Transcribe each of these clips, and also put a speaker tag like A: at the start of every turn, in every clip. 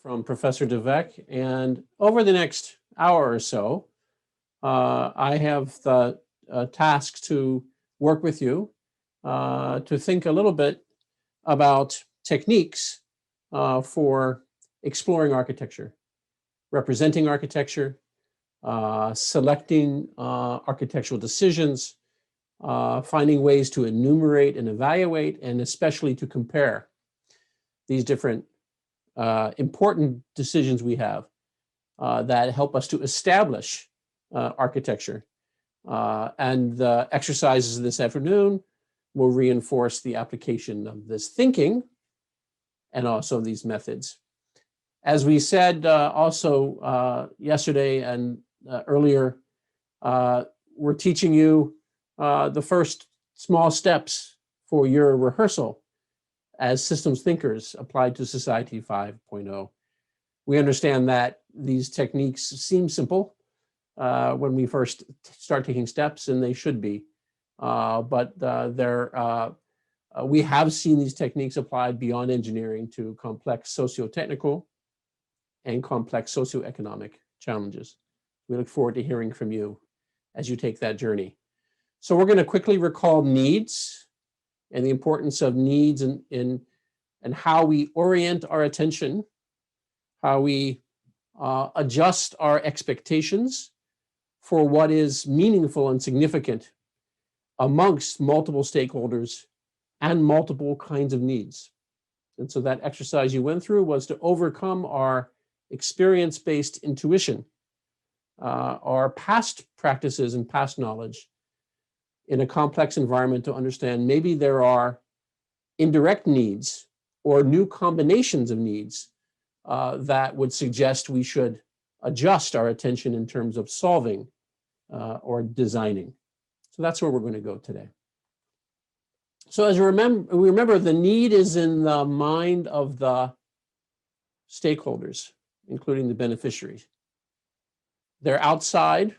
A: from Professor DeVec, and over the next hour or so, I have the task to work with you to think a little bit about techniques for exploring architecture, representing architecture, selecting architectural decisions, finding ways to enumerate and evaluate, and especially to compare these different important decisions we have that help us to establish architecture. And the exercises this afternoon will reinforce the application of this thinking and also these methods. As we said also yesterday and earlier, we're teaching you the first small steps for your rehearsal as systems thinkers applied to Society 5.0. We understand that these techniques seem simple when we first start taking steps, and they should be. But we have seen these techniques applied beyond engineering to complex socio-technical and complex socioeconomic challenges. We look forward to hearing from you as you take that journey. So we're going to quickly recall needs and the importance of needs and how we orient our attention, how we adjust our expectations for what is meaningful and significant amongst multiple stakeholders and multiple kinds of needs. And so that exercise you went through was to overcome our experience-based intuition, our past practices and past knowledge in a complex environment to understand maybe there are indirect needs or new combinations of needs that would suggest we should adjust our attention in terms of solving or designing. So that's where we're going to go today. So as you remember, the need is in the mind of the stakeholders, including the beneficiaries. They're outside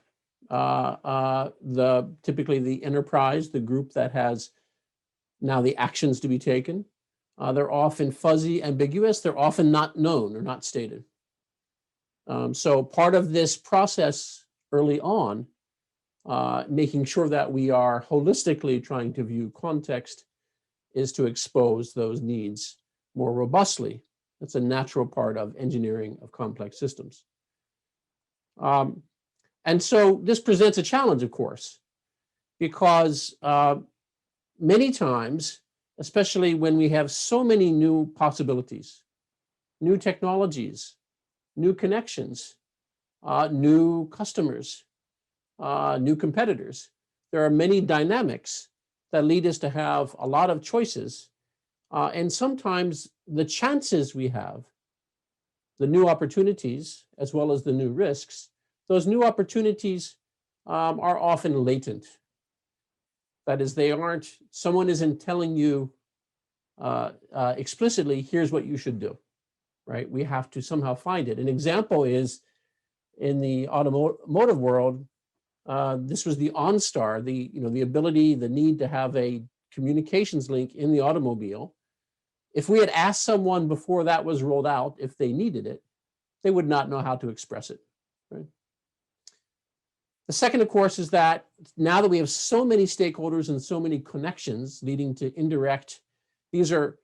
A: typically the enterprise, the group that has now the actions to be taken. They're often fuzzy, ambiguous. They're often not known or not stated. So part of this process early on, making sure that we are holistically trying to view context, is to expose those needs more robustly. That's a natural part of engineering of complex systems. And so this presents a challenge, of course, because many times, especially when we have so many new possibilities, new technologies, new connections, new customers, new competitors, there are many dynamics that lead us to have a lot of choices. And sometimes the chances we have, the new opportunities, as well as the new risks, those new opportunities are often latent. That is, someone isn't telling you explicitly, here's what you should do, right? We have to somehow find it. An example is in the automotive world, this was the OnStar, the ability, the need to have a communications link in the automobile. If we had asked someone before that was rolled out if they needed it, they would not know how to express it, right? The second, of course, is that now that we have so many stakeholders and so many connections leading to indirect, these are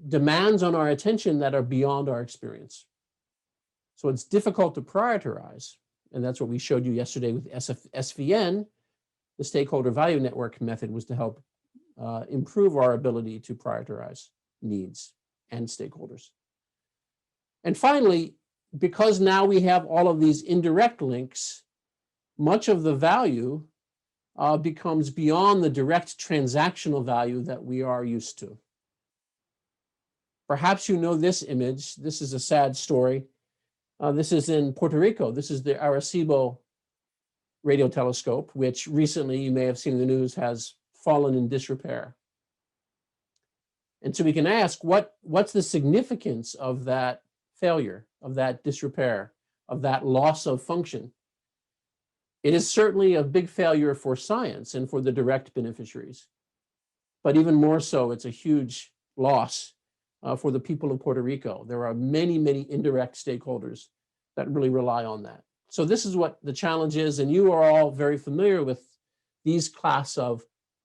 A: demands on our attention that are beyond our experience. So it's difficult to prioritize, and that's what we showed you yesterday with SVN. The stakeholder value network method was to help improve our ability to prioritize needs and stakeholders. And finally, because now we have all of these indirect links, much of the value becomes beyond the direct transactional value that we are used to. Perhaps you know this image. This is a sad story. This is in Puerto Rico. This is the Arecibo radio telescope, which recently, you may have seen in the news, has fallen in disrepair. And so we can ask, what's the significance of that failure, of that disrepair, of that loss of function? It is certainly a big failure for science and for the direct beneficiaries. But even more so, it's a huge loss for the people of Puerto Rico. There are many, many indirect stakeholders that really rely on that. So this is what the challenge is, and you are all very familiar with these class of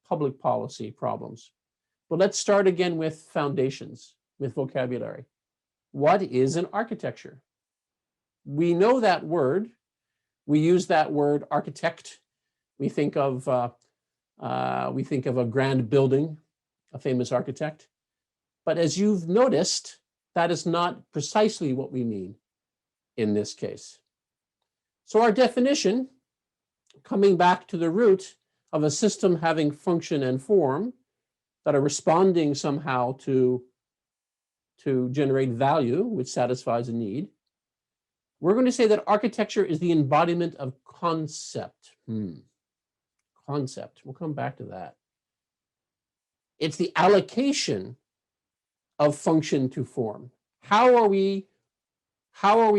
A: public policy problems. But let's start again with foundations, with vocabulary. What is an architecture? We know that word. We use that word architect. We think of a grand building, a famous architect. But as you've noticed, that is not precisely what we mean in this case. So our definition, coming back to the root of a system having function and form that are responding somehow to generate value, which satisfies a need, we're going to say that architecture is the embodiment of concept. Concept. We'll come back to that. It's the allocation of function to form. How are we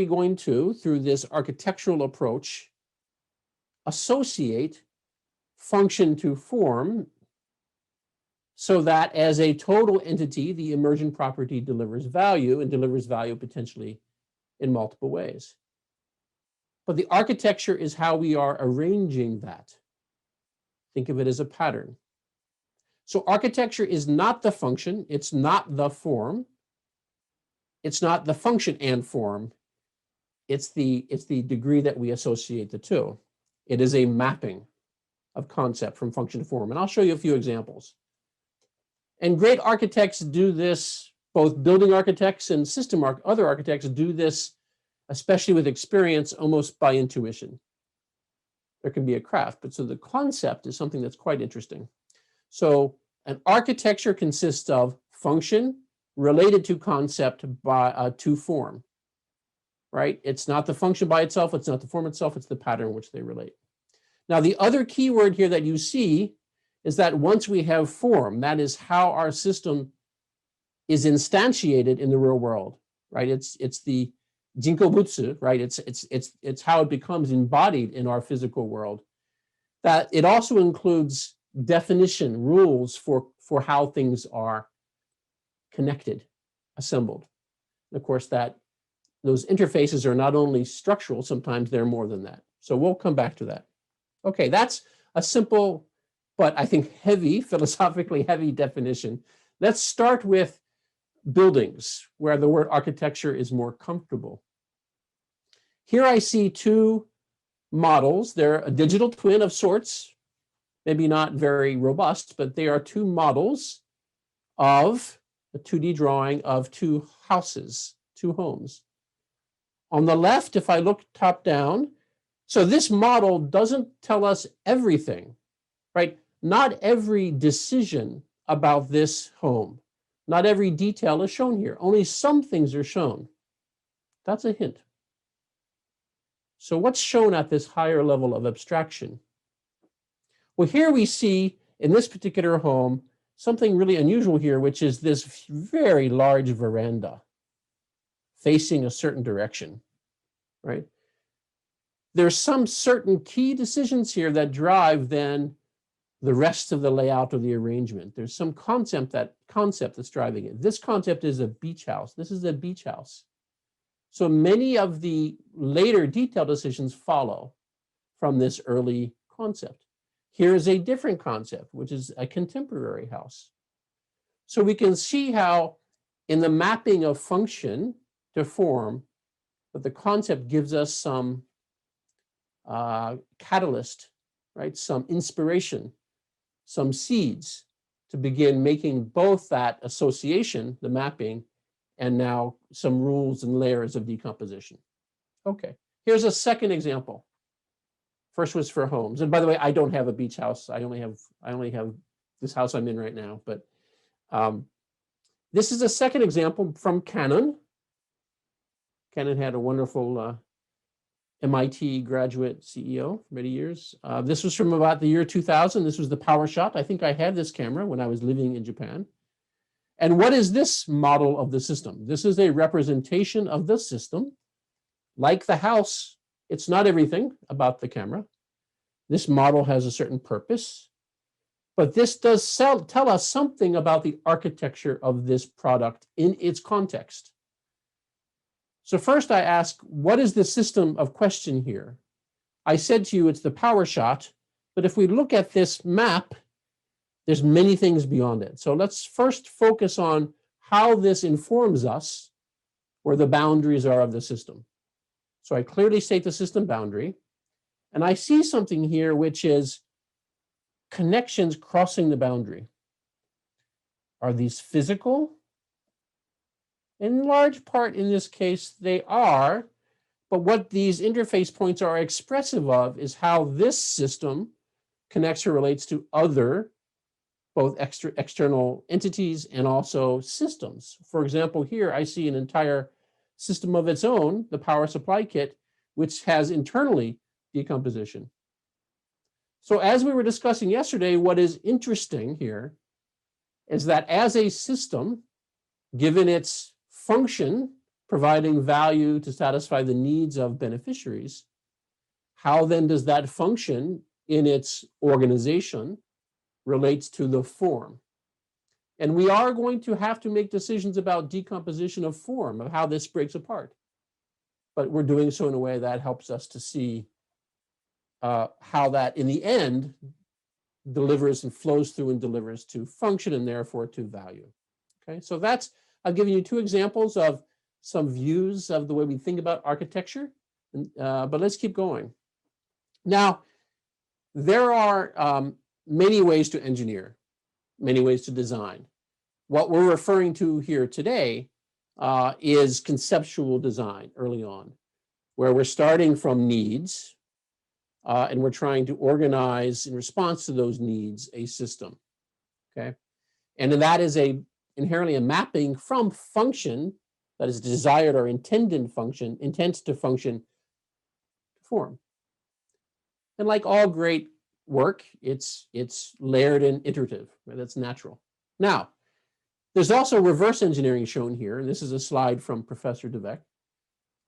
A: going to, through this architectural approach, associate function to form so that as a total entity, the emergent property delivers value, and delivers value potentially in multiple ways. But the architecture is how we are arranging that. Think of it as a pattern. So architecture is not the function, it's not the form, it's not the function and form, it's the degree that we associate the two. It is a mapping of concept from function to form. And I'll show you a few examples. And great architects do this, both building architects and other architects do this, especially with experience, almost by intuition. There can be a craft, but so the concept is something that's quite interesting. So an architecture consists of function related to concept to form, right? It's not the function by itself, it's not the form itself, it's the pattern in which they relate. Now, the other key word here that you see is that once we have form, that is how our system is instantiated in the real world, right? It's the jinkobutsu, right? It's how it becomes embodied in our physical world. That it also includes definition, rules for how things are connected, assembled. And of course, those interfaces are not only structural, sometimes they're more than that. So we'll come back to that. Okay, that's a simple, but I think philosophically heavy definition. Let's start with buildings, where the word architecture is more comfortable. Here I see two models. They're a digital twin of sorts, maybe not very robust, but they are two models of a 2D drawing of two houses, two homes. On the left, if I look top down, so this model doesn't tell us everything, right? Not every decision about this home, not every detail is shown here. Only some things are shown. That's a hint. So what's shown at this higher level of abstraction? Well, here we see in this particular home something really unusual here, which is this very large veranda facing a certain direction, right? There's some certain key decisions here that drive then the rest of the layout or the arrangement. There's some concept that's driving it. This concept is a beach house. This is a beach house. So many of the later detailed decisions follow from this early concept. Here is a different concept, which is a contemporary house. So we can see how in the mapping of function to form, that the concept gives us some catalyst, right? Some inspiration, some seeds to begin making both that association, the mapping, and now some rules and layers of decomposition. Okay, here's a second example. First was for homes. And by the way, I don't have a beach house. I only have this house I'm in right now. But this is a second example from Canon. Canon had a wonderful MIT graduate CEO for many years. This was from about the year 2000. This was the power shot. I think I had this camera when I was living in Japan. And what is this model of the system? This is a representation of the system. Like the house, it's not everything about the camera. This model has a certain purpose. But this does tell us something about the architecture of this product in its context. So first I ask, what is the system of question here? I said to you it's the power shot, but if we look at this map, there's many things beyond it. So let's first focus on how this informs us where the boundaries are of the system. So I clearly state the system boundary, and I see something here which is connections crossing the boundary. Are these physical? In large part, in this case, they are, but what these interface points are expressive of is how this system connects or relates to other, both external entities and also systems. For example, here I see an entire system of its own, the power supply kit, which has internally decomposition. So as we were discussing yesterday, what is interesting here is that as a system, given its function, providing value to satisfy the needs of beneficiaries, how then does that function in its organization relates to the form? And we are going to have to make decisions about decomposition of form, of how this breaks apart. But we're doing so in a way that helps us to see how that, in the end, delivers and flows through and delivers to function and therefore to value. Okay, so that's, I've given you two examples of some views of the way we think about architecture, but let's keep going. Now, there are many ways to engineer, many ways to design. What we're referring to here today is conceptual design early on, where we're starting from needs, and we're trying to organize in response to those needs a system, okay? And then that is inherently a mapping from function, that is desired or intended function, intends to function, form. And like all great work, it's layered and iterative, right? That's natural. Now, there's also reverse engineering shown here, and this is a slide from Professor DeVec.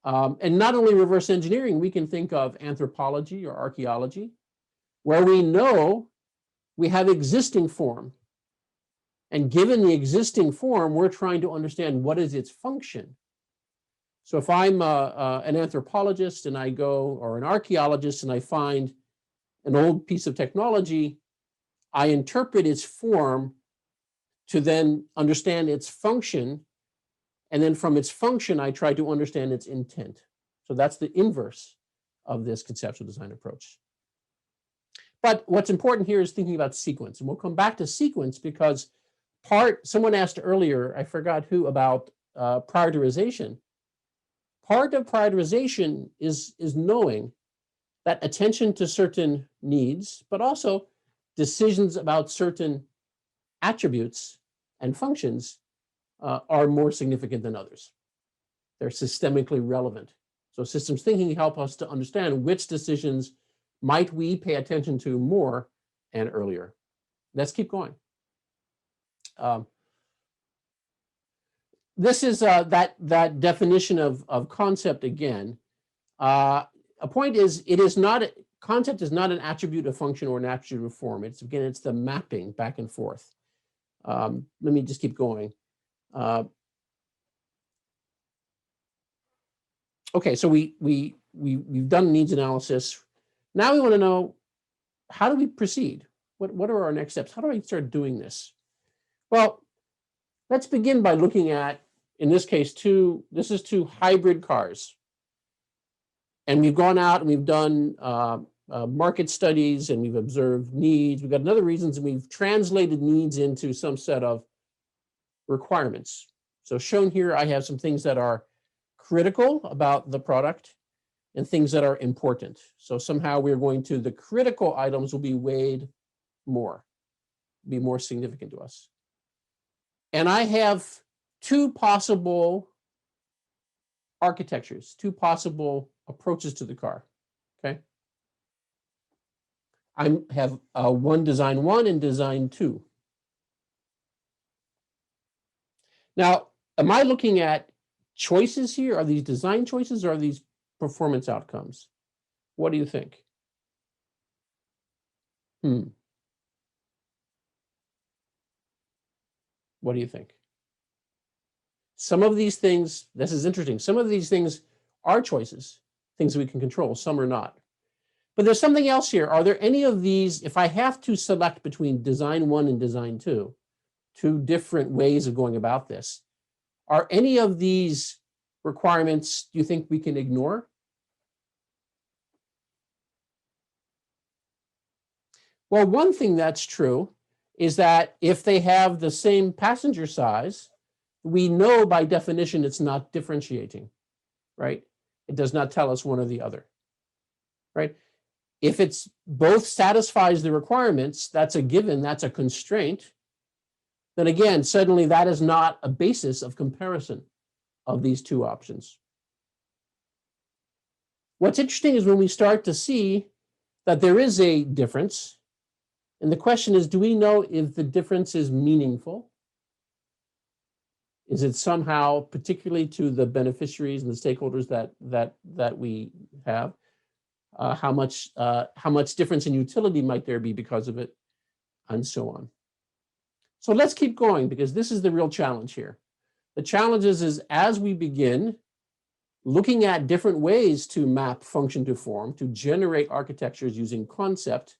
A: And not only reverse engineering, we can think of anthropology or archaeology, where we know we have existing form. And given the existing form, we're trying to understand what is its function. So if I'm an anthropologist and I go, or an archaeologist, and I find an old piece of technology, I interpret its form to then understand its function. And then from its function, I try to understand its intent. So that's the inverse of this conceptual design approach. But what's important here is thinking about sequence. And we'll come back to sequence because someone asked earlier, I forgot who, about prioritization. Part of prioritization is knowing that attention to certain needs, but also decisions about certain attributes and functions are more significant than others. They're systemically relevant. So systems thinking help us to understand which decisions might we pay attention to more and earlier. Let's keep going. This is that definition of concept again. A point is, concept is not an attribute of function or an attribute of form. It's the mapping back and forth. Let me just keep going. Okay, so we've done needs analysis. Now we want to know, how do we proceed? What are our next steps? How do I start doing this? Well, let's begin by looking at, in this case, two hybrid cars. And we've gone out and we've done market studies and we've observed needs. We've got other reasons, and we've translated needs into some set of requirements. So shown here, I have some things that are critical about the product and things that are important. So somehow the critical items will be weighed more, be more significant to us. And I have two possible architectures, two possible approaches to the car, okay? I have design one and design two. Now, am I looking at choices here? Are these design choices or are these performance outcomes? What do you think? What do you think? Some of these things, this is interesting, some of these things are choices, things we can control, some are not. But there's something else here. Are there any of these, if I have to select between design 1 and design 2, two different ways of going about this, are any of these requirements, do you think we can ignore? Well, one thing that's true is that if they have the same passenger size, we know by definition it's not differentiating, right? It does not tell us one or the other, right? If it's both satisfies the requirements, that's a given, that's a constraint, then again, suddenly that is not a basis of comparison of these two options. What's interesting is when we start to see that there is a difference, and the question is, do we know if the difference is meaningful? Is it somehow, particularly to the beneficiaries and the stakeholders that we have, how much difference in utility might there be because of it, and so on. So let's keep going, because this is the real challenge here. The challenge is as we begin looking at different ways to map function to form, to generate architectures using concept,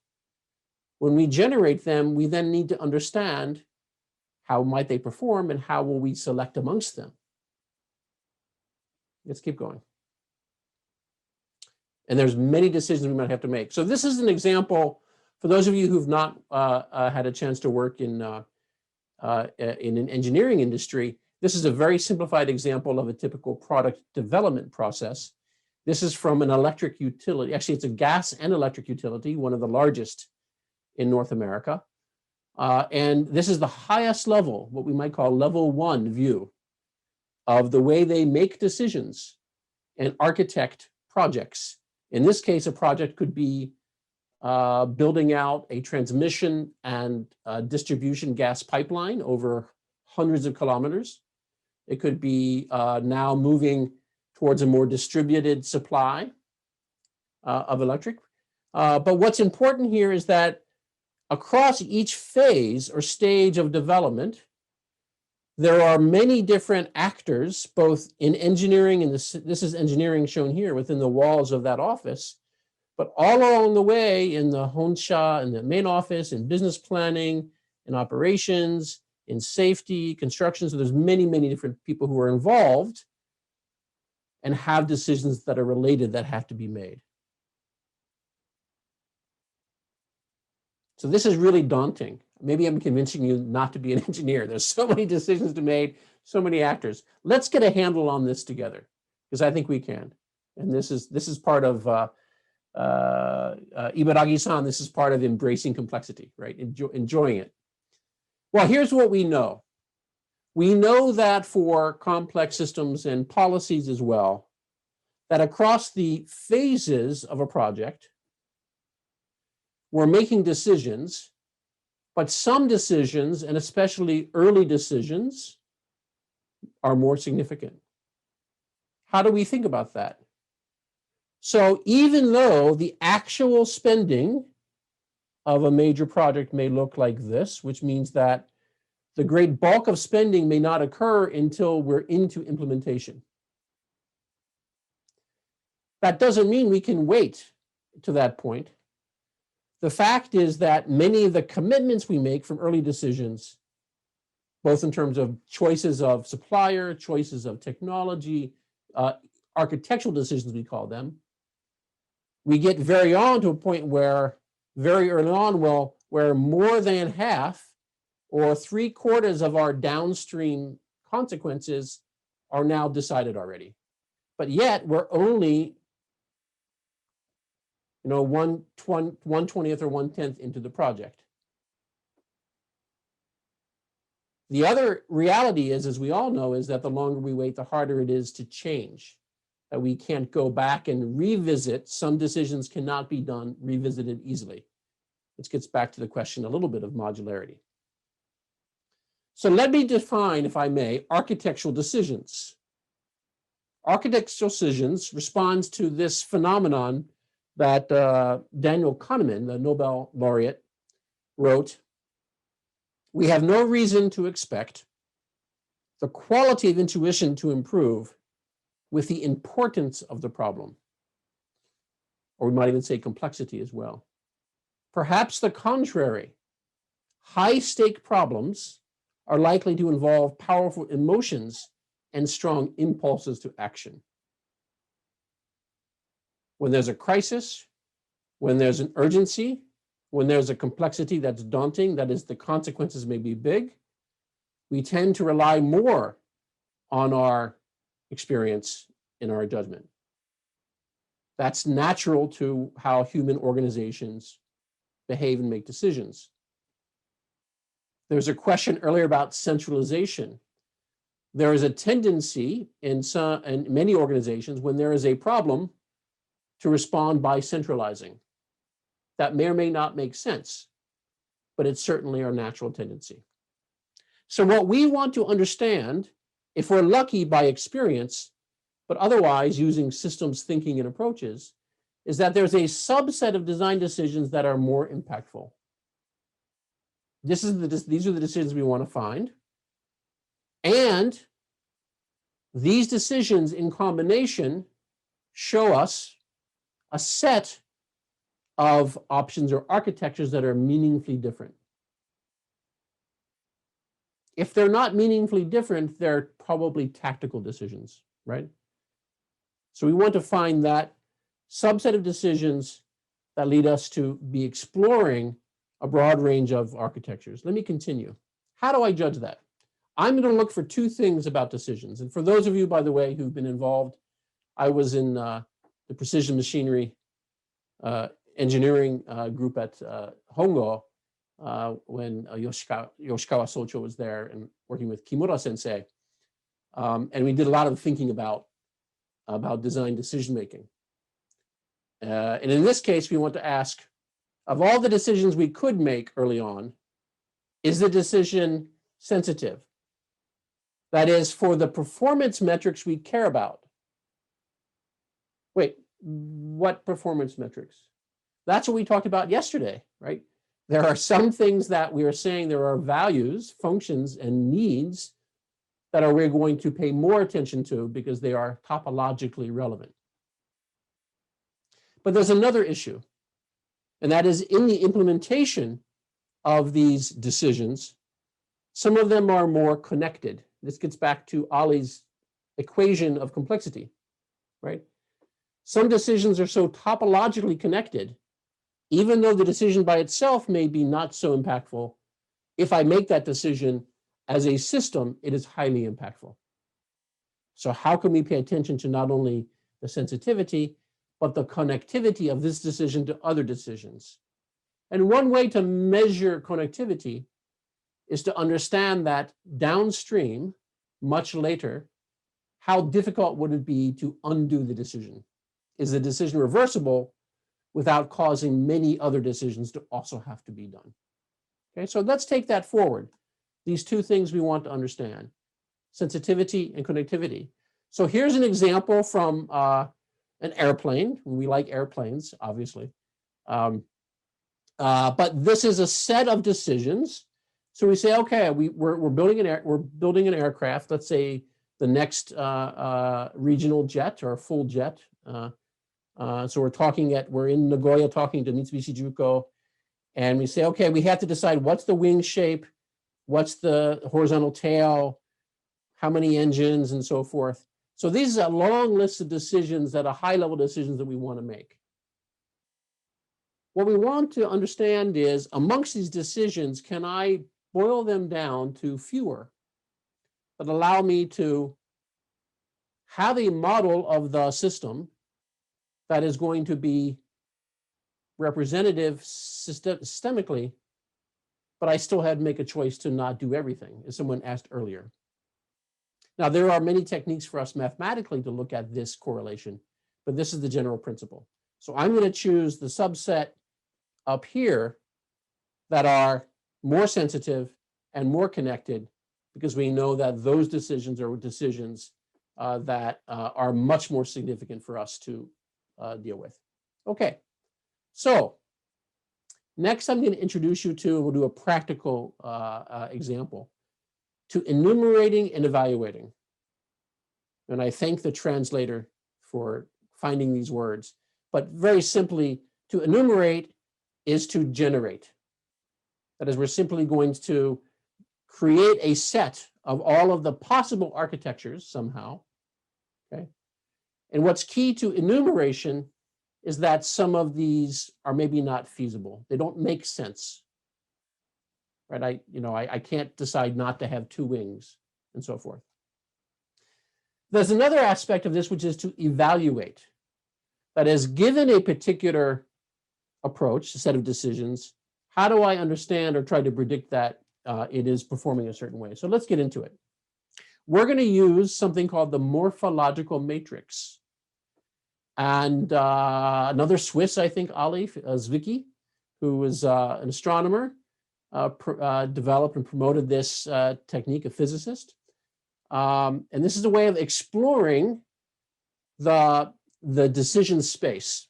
A: when we generate them, we then need to understand how might they perform and how will we select amongst them. Let's keep going. And there's many decisions we might have to make. So this is an example for those of you who've not had a chance to work in an engineering industry. This is a very simplified example of a typical product development process. This is from an electric utility. Actually, it's a gas and electric utility, one of the largest in North America. And this is the highest level, what we might call level 1 view of the way they make decisions and architect projects. In this case, a project could be building out a transmission and distribution gas pipeline over hundreds of kilometers. It could be now moving towards a more distributed supply of electric. But what's important here is that across each phase or stage of development, there are many different actors, both in engineering, and this is engineering shown here within the walls of that office, but all along the way in the Honsha, in the main office, in business planning, in operations, in safety, construction. So there's many, many different people who are involved and have decisions that are related that have to be made. So this is really daunting. Maybe I'm convincing you not to be an engineer. There's so many decisions to make, so many actors. Let's get a handle on this together, because I think we can. And this is part of Ibaragi-san. This is part of embracing complexity, right? Enjoying it. Well, here's what we know. We know that for complex systems and policies as well, that across the phases of a project, we're making decisions, but some decisions, and especially early decisions, are more significant. How do we think about that? So even though the actual spending of a major project may look like this, which means that the great bulk of spending may not occur until we're into implementation. That doesn't mean we can wait to that point. The fact is that many of the commitments we make from early decisions, both in terms of choices of supplier, choices of technology, architectural decisions, we call them, we get very on to a point where very early on, where more than half or 3/4 of our downstream consequences are now decided already. But yet we're only 1/20th or 1/10th into the project. The other reality is, as we all know, is that the longer we wait, the harder it is to change. That we can't go back and revisit. Some decisions cannot be revisited easily. Which gets back to the question a little bit of modularity. So let me define, if I may, architectural decisions. Architectural decisions responds to this phenomenon that Daniel Kahneman, the Nobel laureate, wrote. We have no reason to expect the quality of intuition to improve with the importance of the problem. Or we might even say complexity as well. Perhaps the contrary, high-stake problems are likely to involve powerful emotions and strong impulses to action. When there's a crisis, when there's an urgency, when there's a complexity that's daunting, that is, the consequences may be big, we tend to rely more on our experience and our judgment. That's natural to how human organizations behave and make decisions. There's a question earlier about centralization. There is a tendency in many organizations when there is a problem to respond by centralizing. That may or may not make sense, but it's certainly our natural tendency. So what we want to understand, if we're lucky by experience, but otherwise using systems thinking and approaches, is that there's a subset of design decisions that are more impactful. These are the decisions we want to find. And these decisions in combination show us a set of options or architectures that are meaningfully different. If they're not meaningfully different, they're probably tactical decisions, right? So we want to find that subset of decisions that lead us to be exploring a broad range of architectures. Let me continue. How do I judge that? I'm going to look for two things about decisions. And for those of you, by the way, who've been involved, I was in the precision machinery engineering group at Hongo when Yoshikawa Socho was there and working with Kimura sensei. And we did a lot of thinking about design decision making. And in this case, we want to ask, of all the decisions we could make early on, is the decision sensitive? That is, for the performance metrics we care about. Wait, what performance metrics? That's what we talked about yesterday, right? There are some things that we are saying there are values, functions, and needs that we're going to pay more attention to because they are topologically relevant. But there's another issue, and that is in the implementation of these decisions, some of them are more connected. This gets back to Ali's equation of complexity, right? Some decisions are so topologically connected, even though the decision by itself may be not so impactful, if I make that decision as a system, it is highly impactful. So how can we pay attention to not only the sensitivity, but the connectivity of this decision to other decisions? And one way to measure connectivity is to understand that downstream, much later, how difficult would it be to undo the decision? Is the decision reversible without causing many other decisions to also have to be done? Okay, so let's take that forward. These two things we want to understand, sensitivity and connectivity. So here's an example from an airplane. We like airplanes, obviously. But this is a set of decisions. So we say, okay, we're building an aircraft. Let's say the next regional jet or full jet. So we're in Nagoya talking to Mitsubishi Juko, and we say, okay, we have to decide what's the wing shape, what's the horizontal tail, how many engines, and so forth. So these are a long list of decisions that are high-level decisions that we want to make. What we want to understand is, amongst these decisions, can I boil them down to fewer that allow me to have a model of the system that is going to be representative systemically, but I still had to make a choice to not do everything, as someone asked earlier. Now, there are many techniques for us mathematically to look at this correlation, but this is the general principle. So I'm going to choose the subset up here that are more sensitive and more connected, because we know that those decisions are decisions that are much more significant for us to deal with. Okay, so next I'm going to introduce you to, we'll do a practical example. to enumerating and evaluating. And I thank the translator for finding these words. But very simply, to enumerate is to generate. That is, we're simply going to create a set of all of the possible architectures somehow, okay? And what's key to enumeration is that some of these are maybe not feasible. They don't make sense, right? I can't decide not to have two wings and so forth. There's another aspect of this, which is to evaluate. That is, given a particular approach, a set of decisions, how do I understand or try to predict that it is performing a certain way? So let's get into it. We're going to use something called the morphological matrix. And another Swiss, I think, Ali Zwicky, who was an astronomer, developed and promoted this technique, a physicist. And this is a way of exploring the decision space.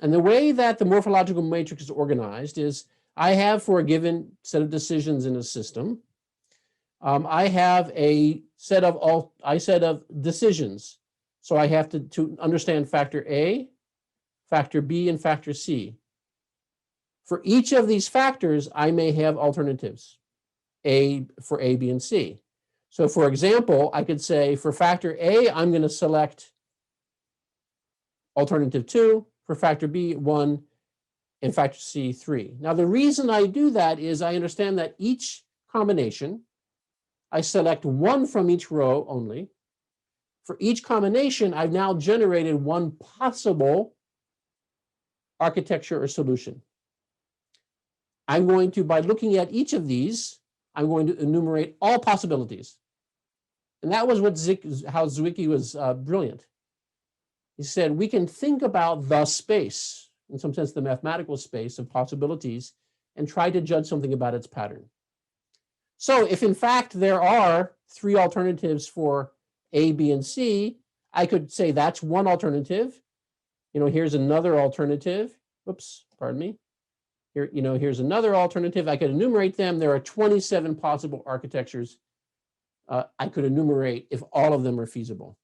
A: And the way that the morphological matrix is organized is I have, for a given set of decisions in a system, I have a set of decisions. So I have to understand factor A, factor B, and factor C. For each of these factors, I may have alternatives, for A, B, and C. So for example, I could say for factor A, I'm going to select alternative 2, for factor B, 1, and factor C, 3. Now, the reason I do that is I understand that each combination, I select one from each row only. For each combination, I've now generated one possible architecture or solution. I'm going to, by looking at each of these, I'm going to enumerate all possibilities. And that was how Zwicky was brilliant. He said, we can think about the space, in some sense, the mathematical space of possibilities, and try to judge something about its pattern. So if in fact there are 3 alternatives for A, B, and C, I could say that's one alternative. Here's another alternative. Oops, pardon me. Here, here's another alternative. I could enumerate them. There are 27 possible architectures I could enumerate if all of them are feasible.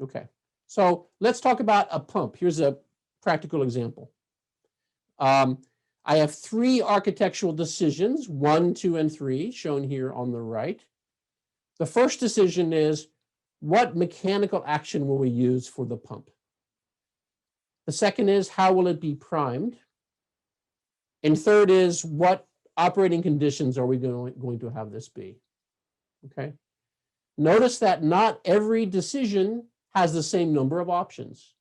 A: Okay, so let's talk about a pump. Here's a practical example. I have 3 architectural decisions, 1, 2, and 3, shown here on the right. The first decision is, what mechanical action will we use for the pump? The second is, how will it be primed? And third is, what operating conditions are we going to have this be? Okay. Notice that not every decision has the same number of options.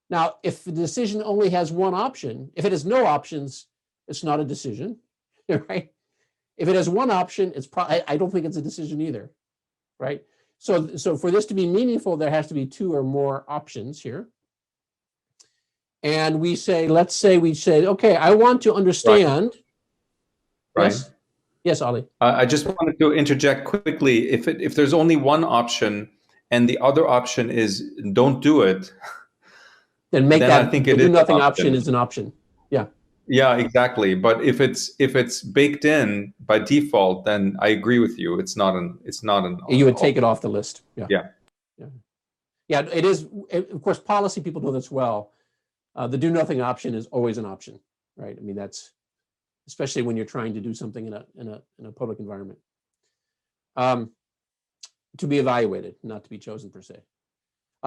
A: Now, if the decision only has one option, if it has no options, it's not a decision, right? If it has one option, I don't think it's a decision either, right? So for this to be meaningful, there has to be 2 or more options here. And let's say we say, okay, I want to understand.
B: Right.
A: Yes? Yes, Ali.
B: I just wanted to interject quickly. If there's only one option and the other option is don't do it,
A: then
B: I think
A: the do nothing option is an option. Yeah.
B: Yeah, exactly. But if it's baked in by default, then I agree with you. It's not an.
A: You would take it off the list. Yeah.
B: Yeah.
A: Yeah. It is. Of course, policy people know this well. The do nothing option is always an option, right? I mean, that's especially when you're trying to do something in a public environment. To be evaluated, not to be chosen per se.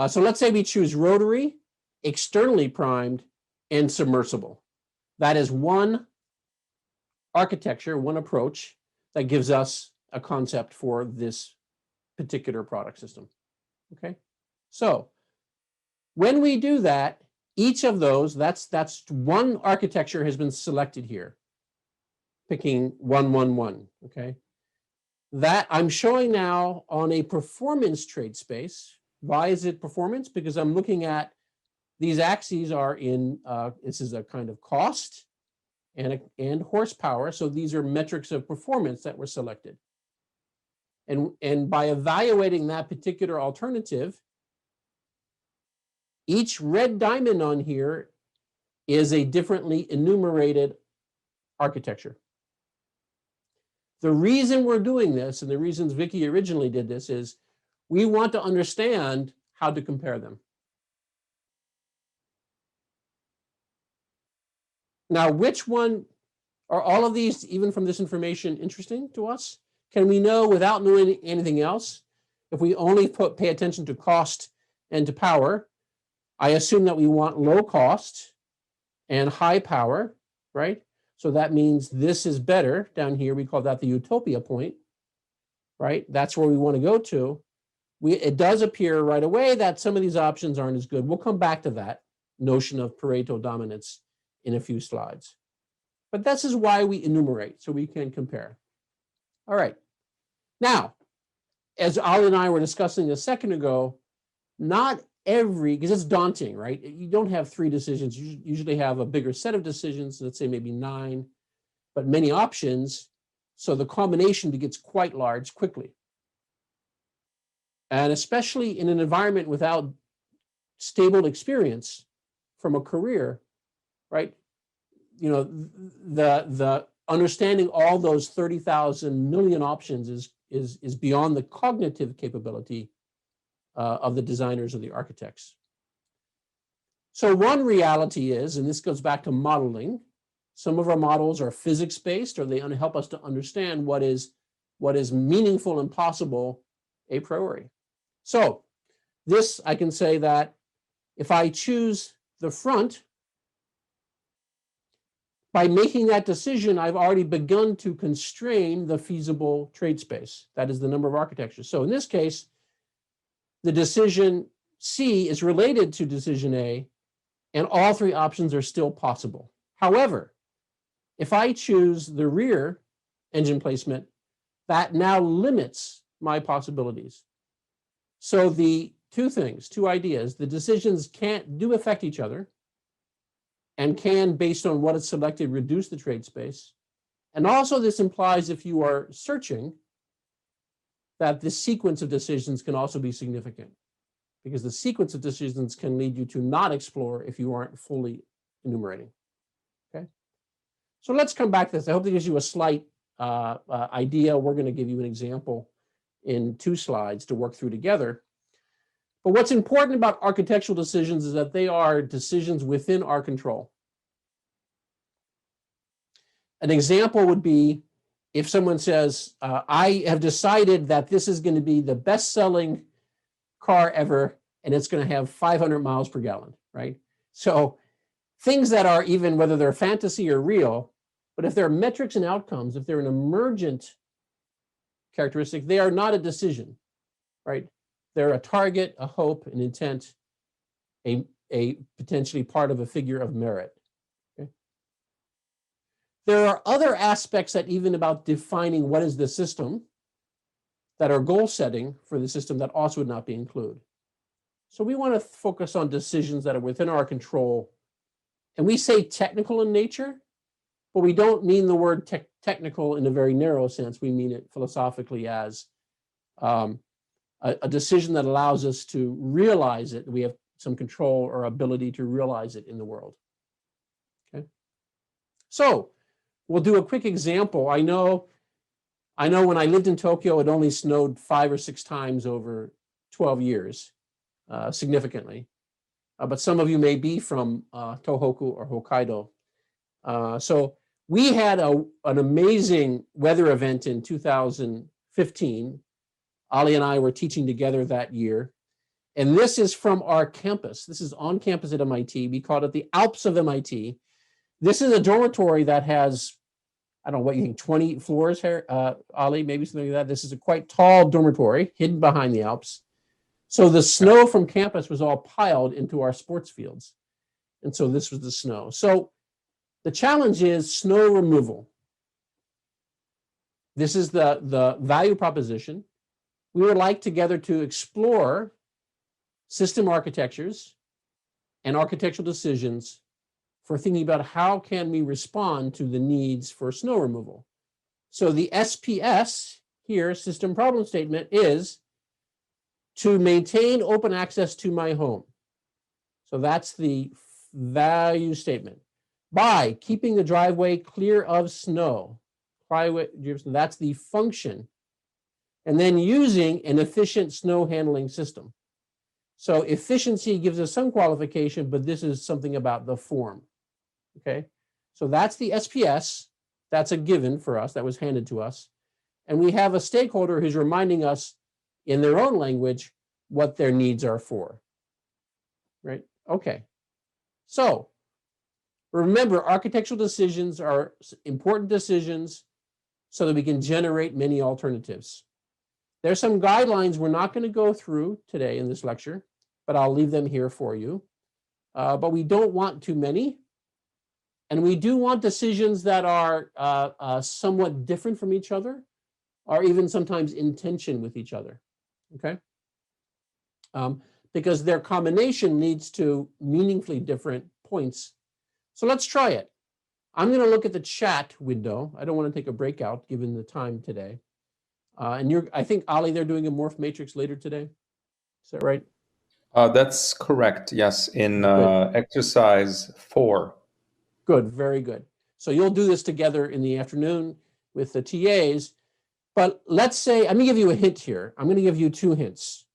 A: So let's say we choose rotary, externally primed, and submersible. That is one architecture, one approach that gives us a concept for this particular product system. Okay, so when we do that, each of those, that's one architecture has been selected here, picking 1, 1, 1. Okay, that I'm showing now on a performance trade space. Why is it performance? Because I'm looking at these axes are in, this is a kind of cost and horsepower. So these are metrics of performance that were selected. And by evaluating that particular alternative, each red diamond on here is a differently enumerated architecture. The reason we're doing this, and the reasons Vicky originally did this, is we want to understand how to compare them. Now, which one are all of these, even from this information, interesting to us? Can we know without knowing anything else? If we only pay attention to cost and to power, I assume that we want low cost and high power, right? So that means this is better. Down here, we call that the utopia point, right? That's where we want to go to. It does appear right away that some of these options aren't as good. We'll come back to that notion of Pareto dominance in a few slides. But this is why we enumerate, so we can compare. All right. Now, as Ali and I were discussing a second ago, not every, because it's daunting, right? You don't have 3 decisions. You usually have a bigger set of decisions, let's say maybe 9, but many options. So the combination gets quite large quickly. And especially in an environment without stable experience from a career, right? You know, the understanding all those 30,000 million options is beyond the cognitive capability of the designers or the architects. So one reality is, and this goes back to modeling, some of our models are physics-based, or they help us to understand what is meaningful and possible a priori. So this, I can say that if I choose the front, by making that decision, I've already begun to constrain the feasible trade space. That is the number of architectures. So in this case, the decision C is related to decision A, and all 3 options are still possible. However, if I choose the rear engine placement, that now limits my possibilities. So the 2 ideas, the decisions do affect each other, and can, based on what is selected, reduce the trade space. And also this implies, if you are searching, that the sequence of decisions can also be significant, because the sequence of decisions can lead you to not explore if you aren't fully enumerating. Okay, so let's come back to this. I hope that gives you a slight idea. We're going to give you an example in 2 slides to work through together. But what's important about architectural decisions is that they are decisions within our control. An example would be if someone says, I have decided that this is going to be the best-selling car ever, and it's going to have 500 miles per gallon, right? So things that are, even whether they're fantasy or real, but if they're metrics and outcomes, if they're an emergent characteristic, they are not a decision, right? They're a target, a hope, an intent, a potentially part of a figure of merit. Okay? There are other aspects that even about defining what is the system that are goal setting for the system that also would not be included. So we want to focus on decisions that are within our control. And we say technical in nature, but we don't mean the word technical in a very narrow sense. We mean it philosophically as a decision that allows us to realize it. We have some control or ability to realize it in the world. Okay. So we'll do a quick example. I know when I lived in Tokyo, it only snowed 5 or 6 times over 12 years, significantly. But some of you may be from Tohoku or Hokkaido. So we had an amazing weather event in 2015. Ali and I were teaching together that year. And this is from our campus. This is on campus at MIT. We called it the Alps of MIT. This is a dormitory that has, I don't know what you think, 20 floors here, Ali, maybe something like that. This is a quite tall dormitory hidden behind the Alps. So the snow from campus was all piled into our sports fields. And so this was the snow. So the challenge is snow removal. This is the value proposition. We would like together to explore system architectures and architectural decisions for thinking about how can we respond to the needs for snow removal. So the SPS here, system problem statement, is to maintain open access to my home. So that's the value statement. By keeping the driveway clear of snow. That's the function. And then using an efficient snow handling system. So efficiency gives us some qualification, but this is something about the form. Okay, so that's the SPS. That's a given for us. That was handed to us. And we have a stakeholder who's reminding us in their own language what their needs are for. Right? Okay. So remember, architectural decisions are important decisions so that we can generate many alternatives. There's some guidelines we're not going to go through today in this lecture, but I'll leave them here for you. But we don't want too many. And we do want decisions that are somewhat different from each other, or even sometimes in tension with each other, okay? Because their combination leads to meaningfully different points. So let's try it. I'm going to look at the chat window. I don't want to take a breakout given the time today. And I think, Ali, they're doing a morph matrix later today. Is that right?
B: That's correct, yes, in exercise 4.
A: Good, very good. So you'll do this together in the afternoon with the TAs. But let's say, I'm going to give you a hint here. I'm going to give you 2 hints.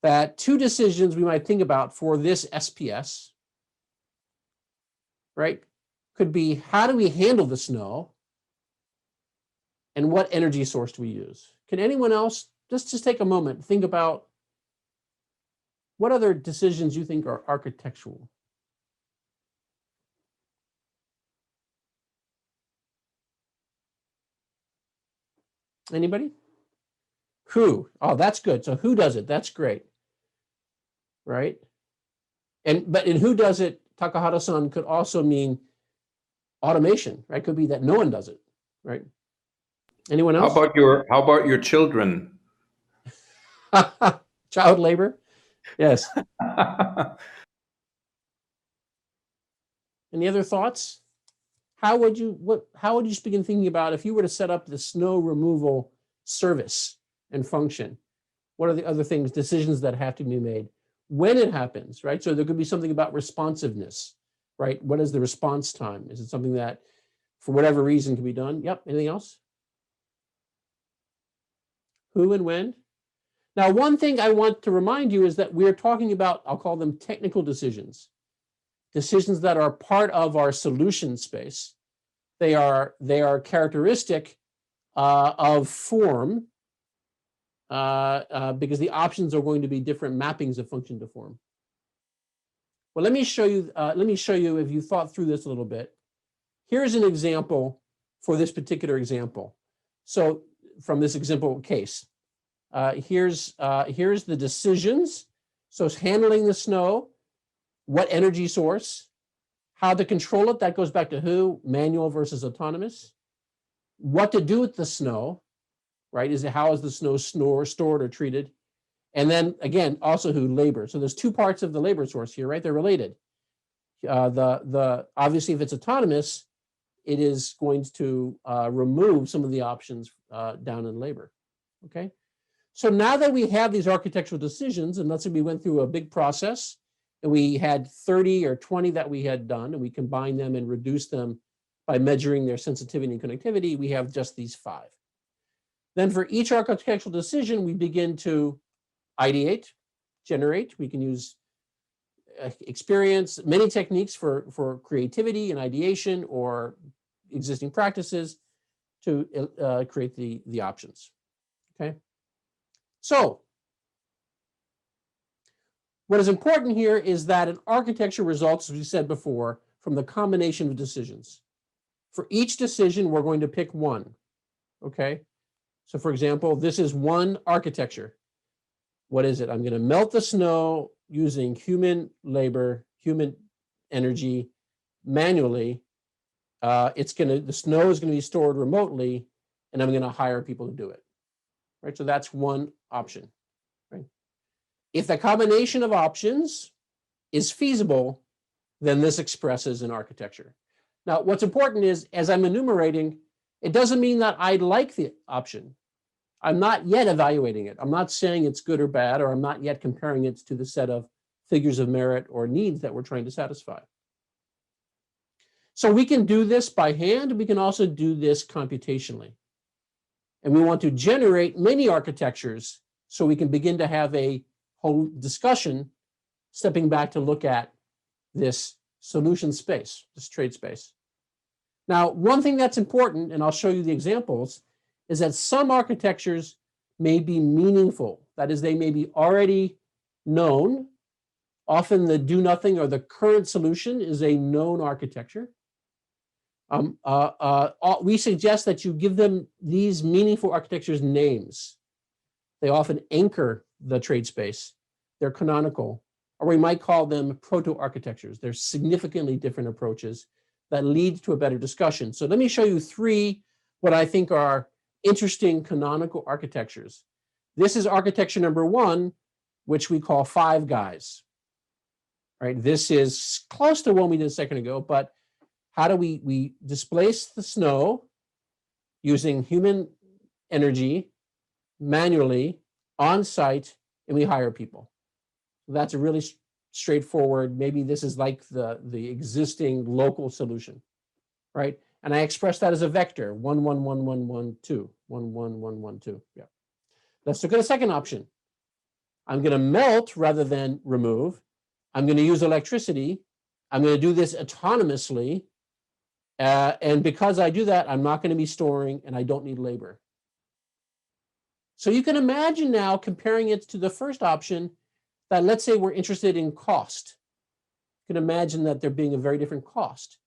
A: That 2 decisions we might think about for this SPS, right, could be how do we handle the snow and what energy source do we use? Can anyone else just take a moment, think about what other decisions you think are architectural? Anybody? Who? Oh, that's good. So who does it? That's great. Right? But in who does it, Takahata-san could also mean automation, right? Could be that no one does it, right? Anyone else?
B: How about your children?
A: Child labor? Yes. Any other thoughts? How would you begin thinking about if you were to set up the snow removal service and function? What are the other things, decisions that have to be made when it happens, right? So there could be something about responsiveness, right? What is the response time? Is it something that for whatever reason can be done? Yep. Anything else? Who and when? Now, one thing I want to remind you is that we're talking about, I'll call them technical decisions. Decisions that are part of our solution space. They are characteristic of form because the options are going to be different mappings of function to form. Well, let me show you if you thought through this a little bit. Here's an example for this particular example. So from this example case, here's the decisions. So it's handling the snow. What energy source, how to control it, that goes back to who, manual versus autonomous. What to do with the snow, right? How is the snow stored or treated? And then again, also who, labor. So there's 2 parts of the labor source here, right? They're related. Obviously, if it's autonomous, it is going to remove some of the options down in labor, okay? So now that we have these architectural decisions, and let's say we went through a big process, and we had 30 or 20 that we had done, and we combined them and reduced them by measuring their sensitivity and connectivity, we have just these 5. Then for each architectural decision, we begin to ideate, generate. We can use experience, many techniques for creativity and ideation or existing practices to create the options, okay? So what is important here is that an architecture results, as we said before, from the combination of decisions. For each decision, we're going to pick one, okay? So for example, this is one architecture. What is it? I'm going to melt the snow using human labor, human energy, manually. The snow is going to be stored remotely, and I'm going to hire people to do it, right? So that's one option. If the combination of options is feasible, then this expresses an architecture. Now, what's important is, as I'm enumerating, it doesn't mean that I like the option. I'm not yet evaluating it. I'm not saying it's good or bad, or I'm not yet comparing it to the set of figures of merit or needs that we're trying to satisfy. So we can do this by hand. We can also do this computationally. And we want to generate many architectures so we can begin to have a whole discussion, stepping back to look at this solution space, this trade space. Now, one thing that's important, and I'll show you the examples, is that some architectures may be meaningful. That is, they may be already known. Often the do nothing or the current solution is a known architecture. We suggest that you give them these meaningful architectures names. They often anchor the trade space. They're canonical, or we might call them proto-architectures. They're significantly different approaches that lead to a better discussion. So let me show you three what I think are interesting canonical architectures. This is architecture number one, which we call Five Guys. Right? This is close to one we did a second ago, but how do we displace the snow using human energy manually on site, and we hire people. So that's a really straightforward, maybe this is like the existing local solution, right? And I express that as a vector, 1, 1, 1, 1, 1, 2, 1, 1, 1, 1, 2. Yeah. Let's look at a second option. I'm going to melt rather than remove. I'm going to use electricity. I'm going to do this autonomously. And because I do that, I'm not going to be storing, and I don't need labor. So you can imagine now comparing it to the first option, that let's say we're interested in cost. You can imagine that there being a very different cost.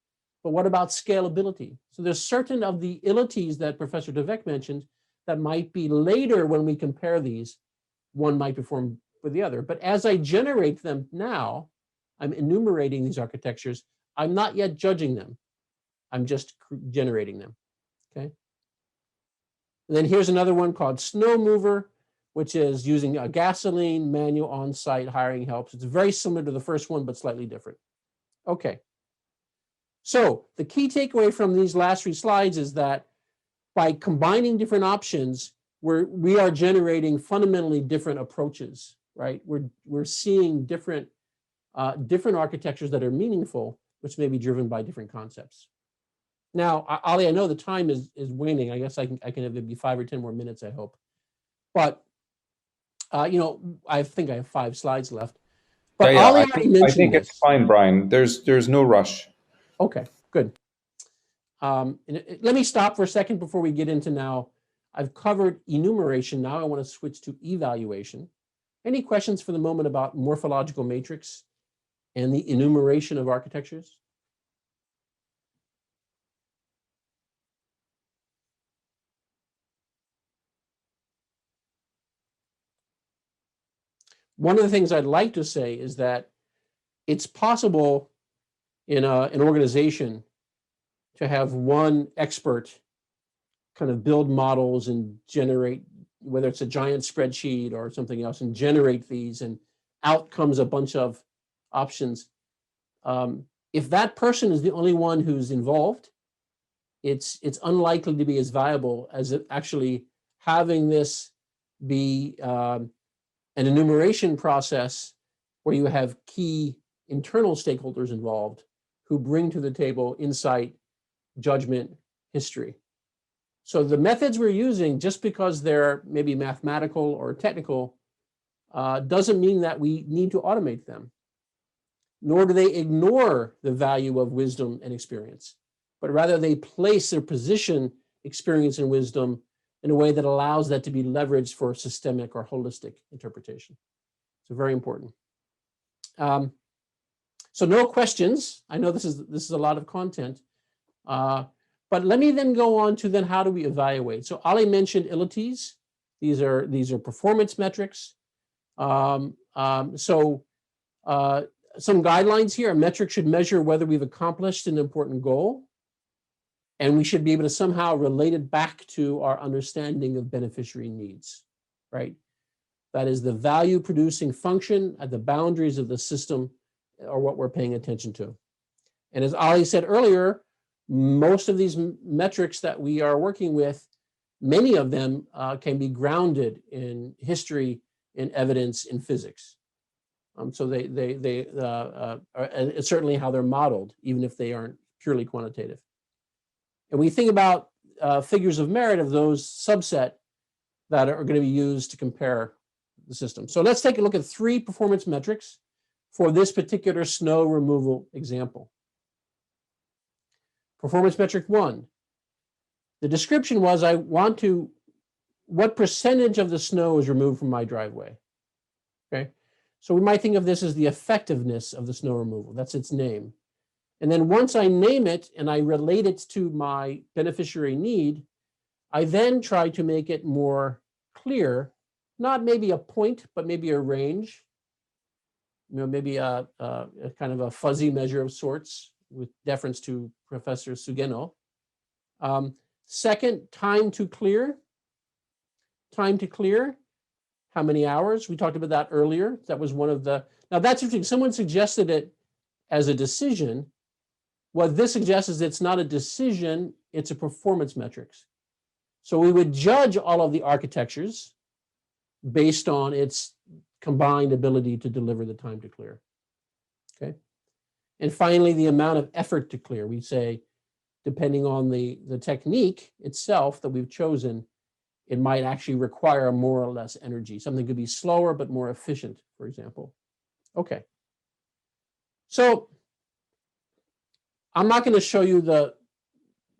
A: But what about scalability? So there's certain of the ilities that Professor DeVec mentioned that might be later when we compare these, one might perform with the other. But as I generate them now, I'm enumerating these architectures. I'm not yet judging them. I'm just generating them, okay? And then here's another one called Snow Mover, which is using a gasoline, manual on-site hiring helps. It's very similar to the first one, but slightly different. Okay. So the key takeaway from these last three slides is that by combining different options, we are generating fundamentally different approaches, right? We're seeing different architectures that are meaningful, which may be driven by different concepts. Now, Ali, I know the time is waning. I guess I can have maybe 5 or 10 more minutes, I hope. But you know, I think I have 5 slides left. But
B: yeah,
A: Ali already mentioned
B: I think
A: this.
B: it's fine, Brian. There's no rush.
A: Okay, good. Let me stop for a second before we get into now. I've covered enumeration. Now I want to switch to evaluation. Any questions for the moment about morphological matrix and the enumeration of architectures? One of the things I'd like to say is that it's possible in an organization to have one expert kind of build models and generate, whether it's a giant spreadsheet or something else, and generate these, and out comes a bunch of options. If that person is the only one who's involved, it's unlikely to be as viable as actually having this be an enumeration process where you have key internal stakeholders involved who bring to the table insight, judgment, history. So the methods we're using, just because they're maybe mathematical or technical, doesn't mean that we need to automate them, nor do they ignore the value of wisdom and experience, but rather they place their position, experience, and wisdom in a way that allows that to be leveraged for systemic or holistic interpretation. So very important. So no questions. I know this is a lot of content, but let me then go on to then how do we evaluate? So Ali mentioned ilities. These are performance metrics. Some guidelines here. A metric should measure whether we've accomplished an important goal, and we should be able to somehow relate it back to our understanding of beneficiary needs, right? That is the value producing function at the boundaries of the system or what we're paying attention to. And as Ali said earlier, most of these metrics that we are working with, many of them can be grounded in history, in evidence, in physics. So it's certainly how they're modeled, even if they aren't purely quantitative. And we think about figures of merit of those subset that are going to be used to compare the system. So let's take a look at 3 performance metrics for this particular snow removal example. Performance metric 1. The description was, what percentage of the snow is removed from my driveway? Okay, so we might think of this as the effectiveness of the snow removal. That's its name. And then once I name it and I relate it to my beneficiary need, I then try to make it more clear, not maybe a point, but maybe a range, maybe a kind of a fuzzy measure of sorts with deference to Professor Sugeno. Second, time to clear. Time to clear, how many hours? We talked about that earlier. That was one of the, now that's interesting. Someone suggested it as a decision. What this suggests is it's not a decision, it's a performance metrics. So we would judge all of the architectures based on its combined ability to deliver the time to clear. Okay. And finally, the amount of effort to clear. We say, depending on the technique itself that we've chosen, it might actually require more or less energy. Something could be slower but more efficient, for example. Okay. So I'm not going to show you the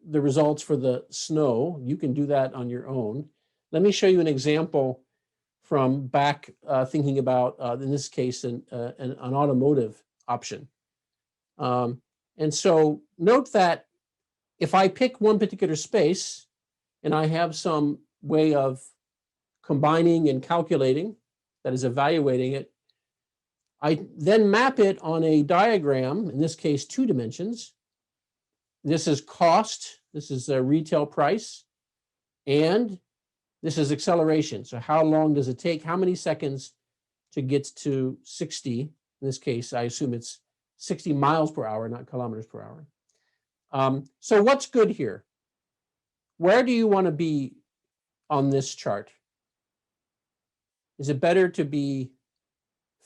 A: results for the snow. You can do that on your own. Let me show you an example from back thinking about, in this case, an automotive option. And so note that if I pick one particular space and I have some way of combining and calculating, that is evaluating it, I then map it on a diagram, in this case, 2 dimensions. This is cost, this is a retail price, and this is acceleration. So how long does it take, how many seconds to get to 60? In this case, I assume it's 60 miles per hour, not kilometers per hour. So what's good here? Where do you want to be on this chart? Is it better to be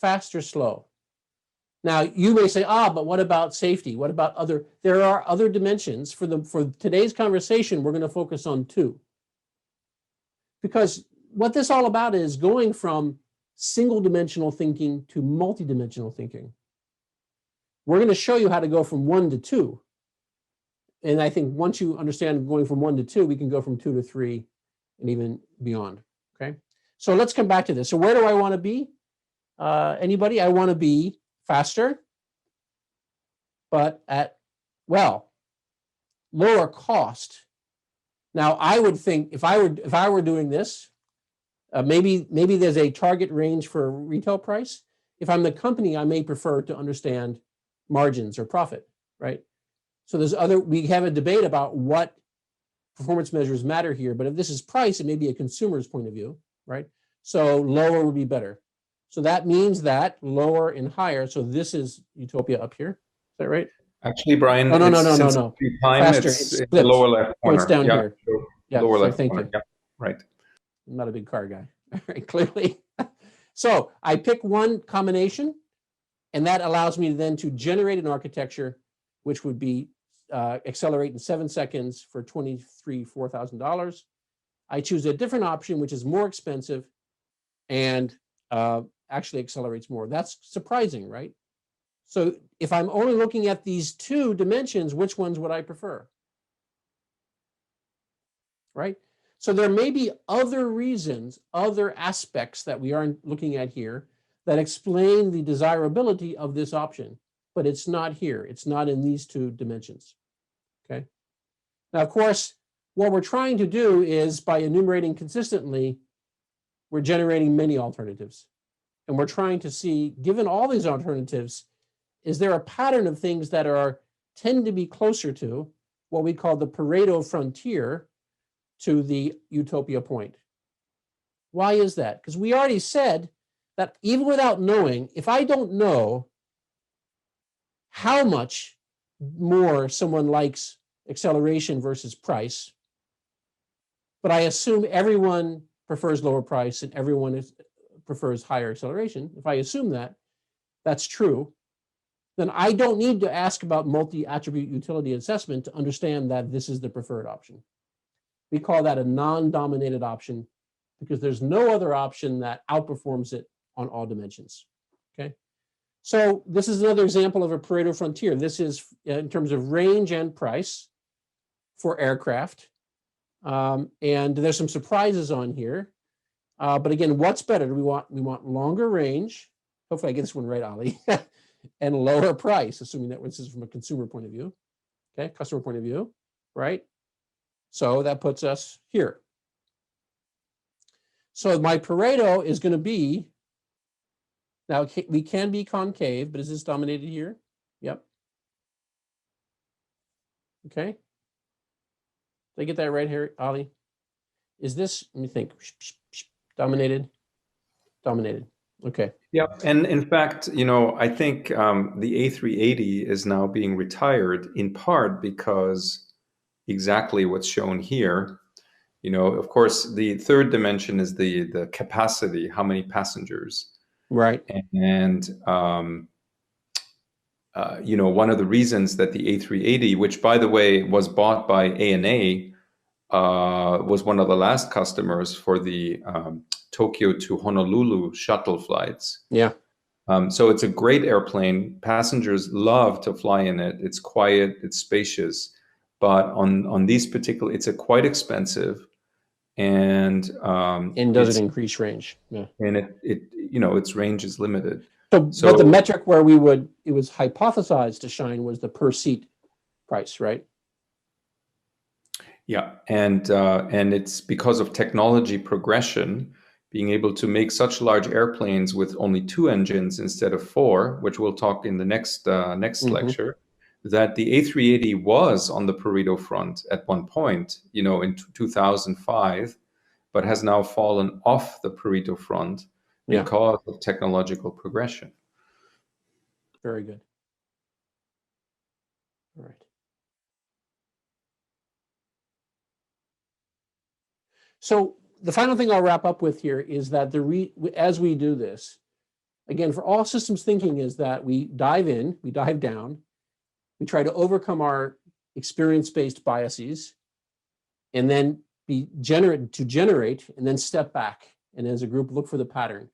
A: fast or slow? Now, you may say, but what about safety? What about other? There are other dimensions. For today's conversation, we're going to focus on 2. Because what this all about is going from single-dimensional thinking to multidimensional thinking. We're going to show you how to go from 1 to 2. And I think once you understand going from 1 to 2, we can go from 2 to 3 and even beyond, okay? So let's come back to this. So where do I want to be? Anybody? I want to be faster, but at, well, lower cost. Now, I would think if I were doing this, maybe there's a target range for retail price. If I'm the company, I may prefer to understand margins or profit, right? So we have a debate about what performance measures matter here, but if this is price, it may be a consumer's point of view, right? So lower would be better. So that means that lower and higher. So this is Utopia up here. Is that right?
B: Actually, Brian,
A: no.
B: Time,
A: Faster.
B: it's in
A: flipped.
B: the lower left corner.
A: It's down here.
B: Sure.
A: Yeah,
B: lower
A: so
B: left
A: thank
B: corner.
A: you.
B: Yeah, right.
A: I'm not a big car guy, right? Clearly. So I pick one combination, and that allows me then to generate an architecture, which would be accelerate in 7 seconds for $4,000. I choose a different option, which is more expensive and actually accelerates more. That's surprising, right? So if I'm only looking at these 2 dimensions, which ones would I prefer? Right? So there may be other reasons, other aspects that we aren't looking at here that explain the desirability of this option, but it's not here. It's not in these 2 dimensions, okay? Now, of course, what we're trying to do is by enumerating consistently, we're generating many alternatives. And we're trying to see, given all these alternatives, is there a pattern of things that tend to be closer to what we call the Pareto frontier to the utopia point? Why is that? Because we already said that even without knowing, if I don't know how much more someone likes acceleration versus price, but I assume everyone prefers lower price and everyone prefers higher acceleration. If I assume that, that's true. then I don't need to ask about multi-attribute utility assessment to understand that this is the preferred option. We call that a non-dominated option because there's no other option that outperforms it on all dimensions, okay? So this is another example of a Pareto frontier. This is in terms of range and price for aircraft. And there's some surprises on here. But again, what's better? We want longer range. Hopefully I get this one right, Ali. And lower price, assuming that this is from a consumer point of view, okay, customer point of view, right? So that puts us here. So my Pareto is going to be, now we can be concave, but is this dominated here? Yep. Okay. Did I get that right here, Ali? Is this, let me think, dominated? Dominated. Okay.
B: Yeah, and in fact, you know, I think the A380 is now being retired in part because exactly what's shown here. You know, of course, the third dimension is the capacity, how many passengers.
A: Right.
B: And you know, one of the reasons that the A380, which by the way was bought by ANA, was one of the last customers for the Tokyo to Honolulu shuttle flights.
A: Yeah.
B: So it's a great airplane. Passengers love to fly in it. It's quiet, it's spacious, but on these particular, it's quite expensive, and
A: does it increase range? Yeah.
B: And it you know, its range is limited.
A: So but the metric where it was hypothesized to shine was the per seat price, right?
B: Yeah, and it's because of technology progression, being able to make such large airplanes with only 2 engines instead of 4, which we'll talk in the next lecture, that the A380 was on the Pareto front at one point, you know, in 2005, but has now fallen off the Pareto front because of technological progression.
A: Very good. All right. So the final thing I'll wrap up with here is that as we do this, again, for all systems thinking, is that we dive in, we dive down, we try to overcome our experience-based biases, and then generate, and then step back, and as a group look for the pattern.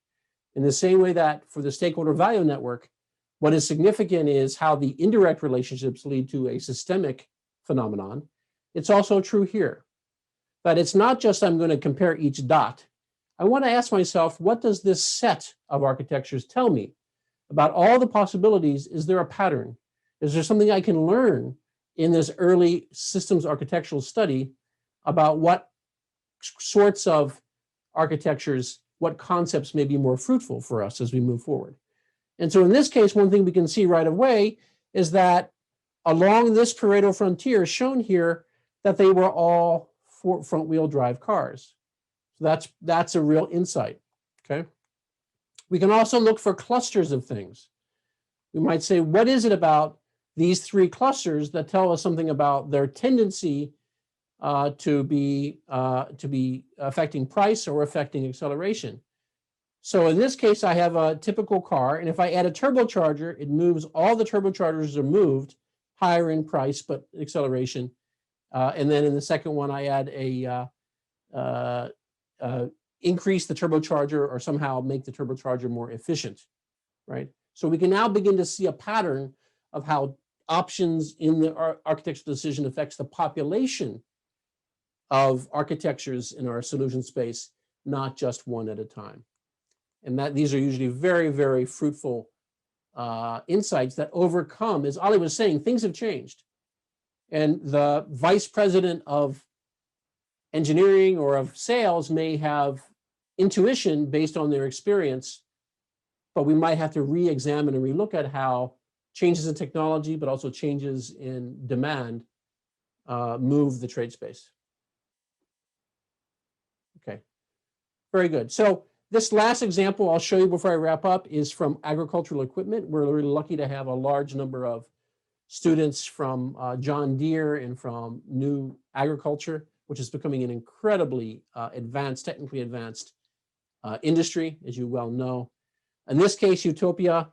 A: In the same way that for the stakeholder value network, what is significant is how the indirect relationships lead to a systemic phenomenon. It's also true here. But it's not just I'm going to compare each dot. I want to ask myself, what does this set of architectures tell me about all the possibilities? Is there a pattern? Is there something I can learn in this early systems architectural study about what sorts of architectures, what concepts may be more fruitful for us as we move forward? And so in this case, one thing we can see right away is that along this Pareto frontier shown here, that they were all front-wheel drive cars. So that's a real insight, okay? We can also look for clusters of things. We might say, what is it about these 3 clusters that tell us something about their tendency to be affecting price or affecting acceleration? So in this case, I have a typical car, and if I add a turbocharger, it moves, all the turbochargers are moved higher in price, but acceleration. And then in the second one, I add increase the turbocharger or somehow make the turbocharger more efficient, right? So we can now begin to see a pattern of how options in the architectural decision affects the population of architectures in our solution space, not just one at a time. And that these are usually very, very fruitful insights that overcome, as Ali was saying, things have changed. And the vice president of engineering or of sales may have intuition based on their experience, but we might have to re-examine and relook at how changes in technology, but also changes in demand move the trade space. Okay, very good. So this last example I'll show you before I wrap up is from agricultural equipment. We're really lucky to have a large number of students from John Deere and from New Agriculture, which is becoming an incredibly advanced, technically advanced industry, as you well know. In this case, Utopia,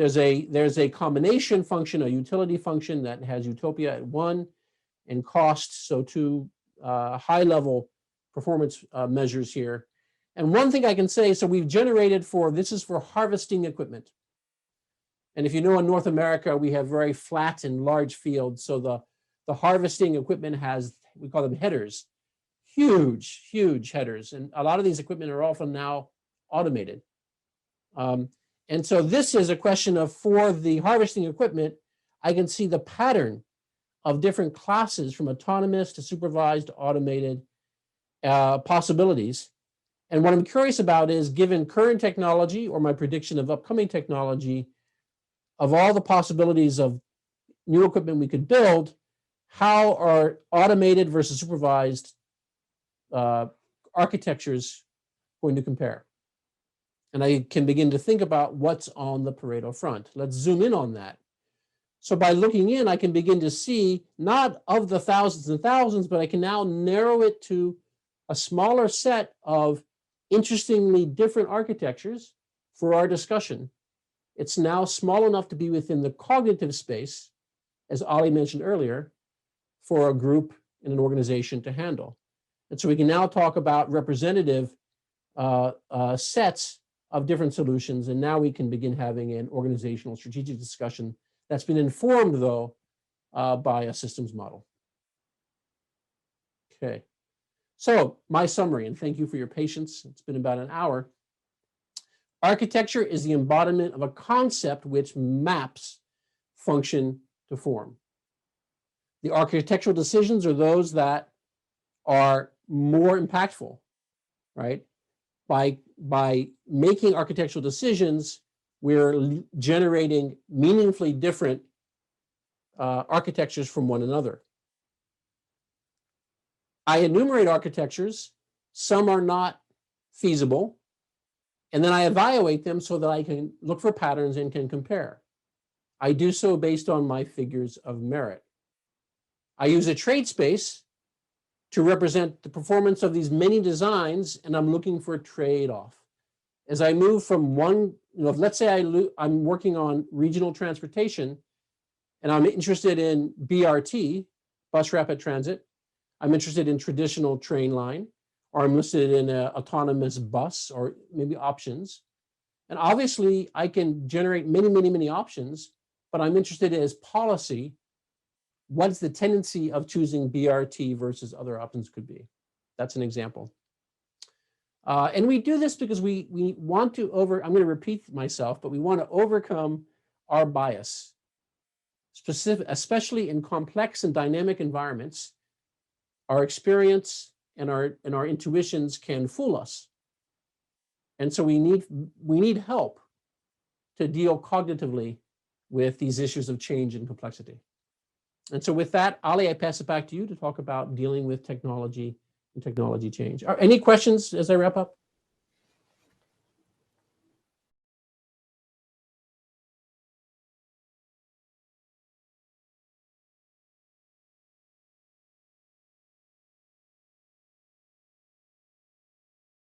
A: There's a combination function, a utility function that has utopia at 1 and cost, so 2 high-level performance measures here. And one thing I can say, so we've generated this is for harvesting equipment. And if you know, in North America, we have very flat and large fields. So the harvesting equipment has, we call them headers, huge, huge headers. And a lot of these equipment are often now automated. And so this is a question of, for the harvesting equipment, I can see the pattern of different classes from autonomous to supervised to automated possibilities. And what I'm curious about is, given current technology or my prediction of upcoming technology, of all the possibilities of new equipment we could build, how are automated versus supervised architectures going to compare? And I can begin to think about what's on the Pareto front. Let's zoom in on that. So by looking in, I can begin to see, not of the thousands and thousands, but I can now narrow it to a smaller set of interestingly different architectures for our discussion. It's now small enough to be within the cognitive space, as Ali mentioned earlier, for a group in an organization to handle. And so we can now talk about representative sets of different solutions, and now we can begin having an organizational strategic discussion that's been informed, though, by a systems model. Okay, so my summary, and thank you for your patience. It's been about an hour. Architecture is the embodiment of a concept which maps function to form. The architectural decisions are those that are more impactful, right? By making architectural decisions, we're generating meaningfully different architectures from one another. I enumerate architectures. Some are not feasible. And then I evaluate them so that I can look for patterns and can compare. I do so based on my figures of merit. I use a trade space to represent the performance of these many designs, and I'm looking for a trade-off. As I move from one, let's say I'm working on regional transportation, and I'm interested in BRT, bus rapid transit. I'm interested in traditional train line, or I'm interested in an autonomous bus, or maybe options. And obviously, I can generate many, many, many options, but I'm interested in, as policy, what's the tendency of choosing BRT versus other options could be. That's an example. And we do this because we want to I'm going to repeat myself, but we want to overcome our bias, especially in complex and dynamic environments. Our experience and our intuitions can fool us. And so we need help to deal cognitively with these issues of change and complexity. And so with that, Ali, I pass it back to you to talk about dealing with technology and technology change. Any questions as I wrap up?